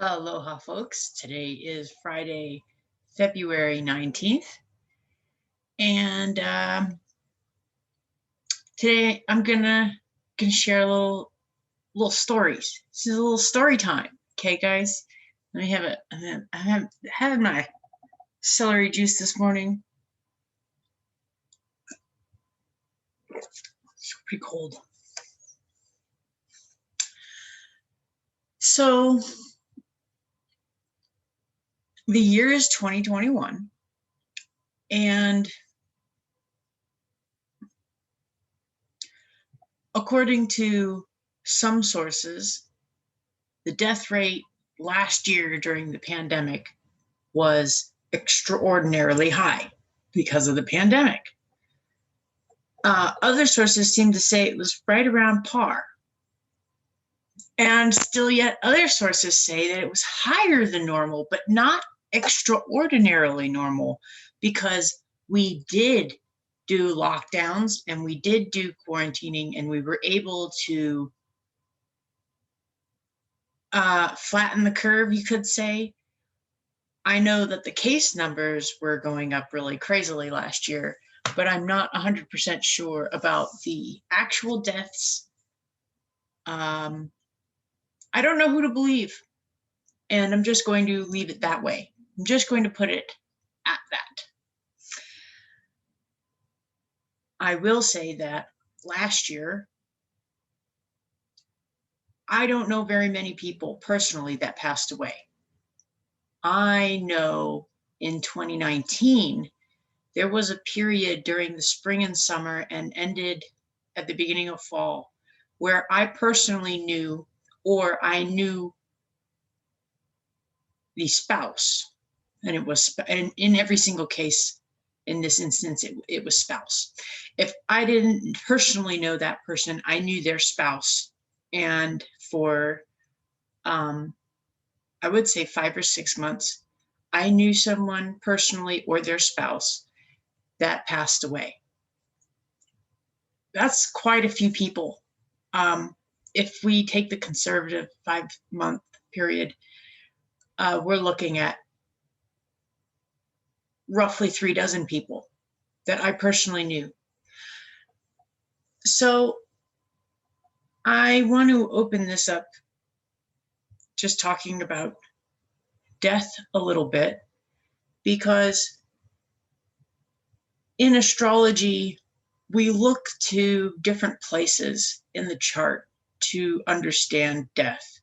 Aloha, folks. Today is Friday, February 19th. And today I'm gonna share a little stories. This is a little story time. Okay, guys? Let me have it. I have had my celery juice this morning. It's pretty cold. So the year is 2021, and according to some sources, the death rate last year during the pandemic was extraordinarily high because of the pandemic. Other sources seem to say it was right around par. And still yet other sources say that it was higher than normal, but not extraordinarily normal, because we did do lockdowns and we did do quarantining, and we were able to flatten the curve, you could say. I know that the case numbers were going up really crazily last year, but I'm not 100% sure about the actual deaths. I don't know who to believe, and I'm just going to leave it that way. I'm just going to put it at that. I will say that last year, I don't know very many people personally that passed away. I know in 2019, there was a period during the spring and summer and ended at the beginning of fall where I personally knew, or I knew the spouse, and it was, and in every single case, in this instance, it was spouse. If I didn't personally know that person, I knew their spouse. And for, I would say 5 or 6 months, I knew someone personally or their spouse that passed away. That's quite a few people. If we take the conservative 5-month period, we're looking at roughly 3 dozen people that I personally knew. So I want to open this up just talking about death a little bit, because in astrology, we look to different places in the chart to understand death.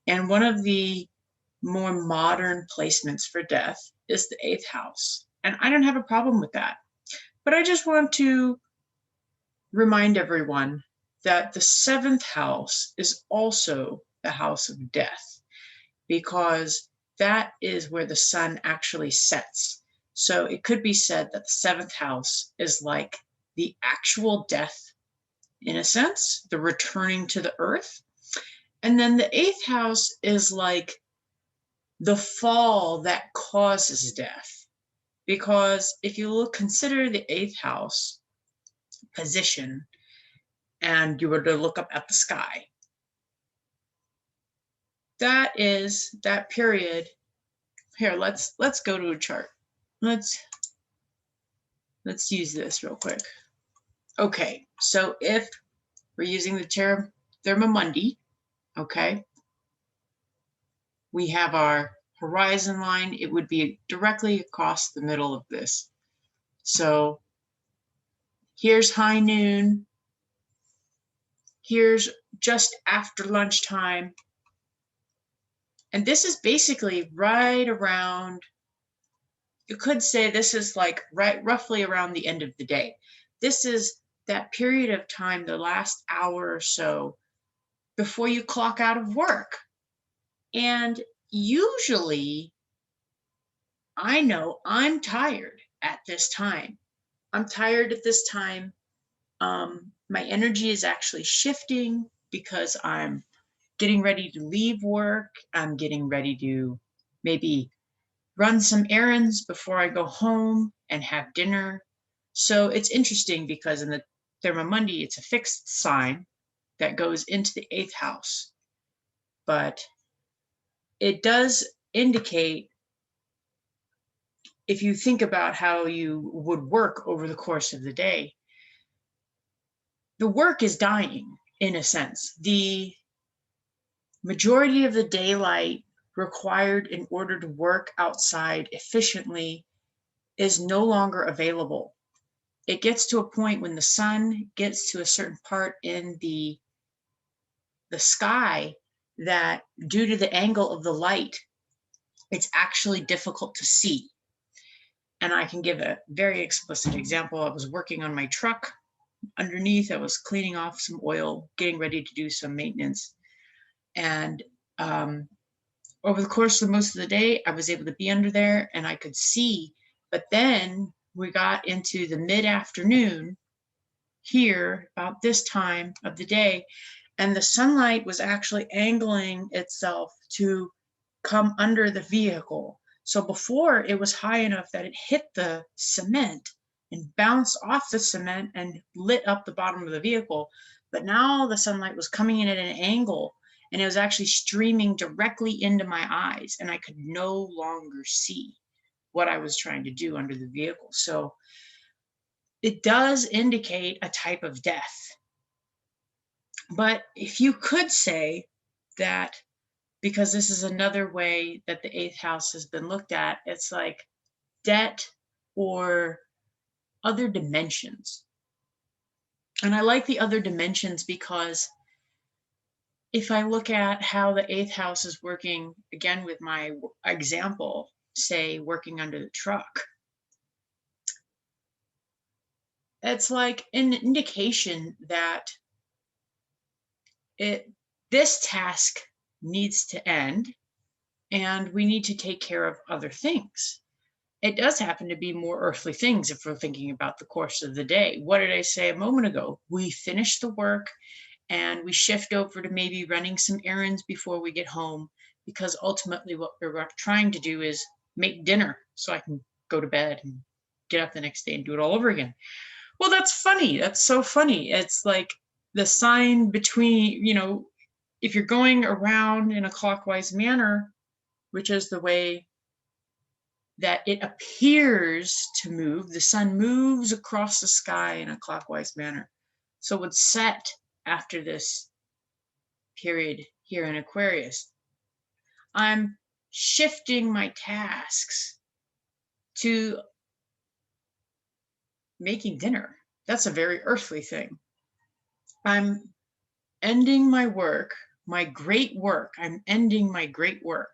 And one of the more modern placements for death is the 8th house. And I don't have a problem with that. But I just want to remind everyone that the 7th house is also the house of death, because that is where the sun actually sets. So it could be said that the 7th house is like the actual death, in a sense, the returning to the earth. And then the 8th house is like the fall that causes death. Because if you consider the 8th house position, and you were to look up at the sky, that is that period. Here, let's go to a chart. Let's use this real quick. Okay, so if we're using the Thema Mundi, okay, we have our horizon line. It would be directly across the middle of this. So here's high noon. Here's just after lunchtime. And this is basically right around, you could say this is like roughly around the end of the day. This is that period of time, the last hour or so before you clock out of work. And usually, I know I'm tired at this time. I'm tired at this time. My energy is actually shifting because I'm getting ready to leave work. I'm getting ready to maybe run some errands before I go home and have dinner. So it's interesting because in the Thema Mundi, it's a fixed sign that goes into the 8th house. But it does indicate, if you think about how you would work over the course of the day, the work is dying in a sense. The majority of the daylight required in order to work outside efficiently is no longer available. It gets to a point when the sun gets to a certain part in the sky that, due to the angle of the light, it's actually difficult to see. And I can give a very explicit example. I was working on my truck underneath. I was cleaning off some oil, getting ready to do some maintenance. And over the course of most of the day, I was able to be under there and I could see. But then we got into the mid-afternoon here, about this time of the day, and the sunlight was actually angling itself to come under the vehicle. So before, it was high enough that it hit the cement and bounced off the cement and lit up the bottom of the vehicle. But now the sunlight was coming in at an angle, and it was actually streaming directly into my eyes, and I could no longer see what I was trying to do under the vehicle. So it does indicate a type of death. But if you could say that, because this is another way that the eighth house has been looked at, it's like debt or other dimensions. And I like the other dimensions because if I look at how the eighth house is working, again, with my example, say working under the truck, it's like an indication that this task needs to end and we need to take care of other things. It does happen to be more earthly things if we're thinking about the course of the day. What did I say a moment ago? We finish the work and we shift over to maybe running some errands before we get home, because ultimately what we're trying to do is make dinner so I can go to bed and get up the next day and do it all over again. Well, that's funny. That's so funny. It's like the sign between, if you're going around in a clockwise manner, which is the way that it appears to move, the sun moves across the sky in a clockwise manner. So it would set after this period here in Aquarius. I'm shifting my tasks to making dinner. That's a very earthly thing. I'm ending my work, my great work. I'm ending my great work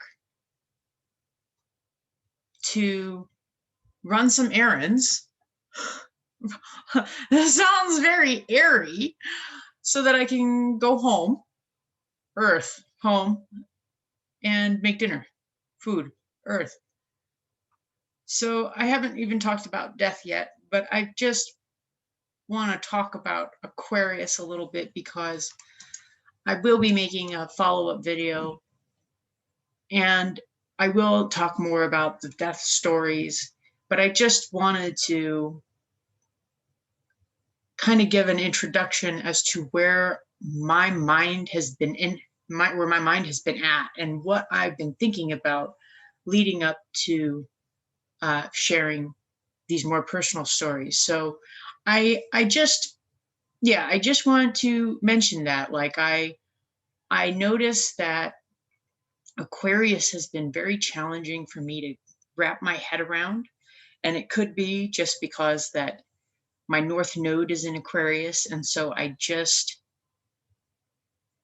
to run some errands. This sounds very airy, so that I can go home, earth, home, and make dinner, food, earth. So I haven't even talked about death yet, but I just want to talk about Aquarius a little bit because I will be making a follow-up video, and I will talk more about the death stories, but I just wanted to kind of give an introduction as to where my mind has been where my mind has been at and what I've been thinking about leading up to sharing these more personal stories. So I just wanted to mention that, like, I noticed that Aquarius has been very challenging for me to wrap my head around, and it could be just because that my North Node is in Aquarius, and so I just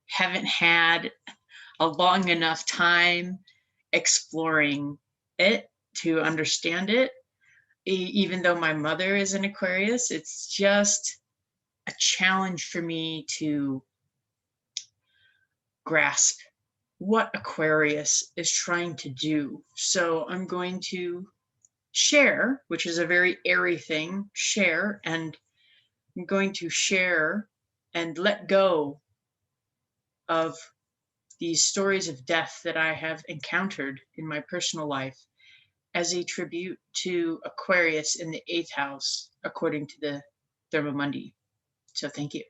haven't had a long enough time exploring it to understand it. Even though my mother is in Aquarius, it's just a challenge for me to grasp what Aquarius is trying to do. So I'm going to share, which is a very airy thing, and I'm going to share and let go of these stories of death that I have encountered in my personal life as a tribute to Aquarius in the 8th house, according to the Thema Mundi. So thank you.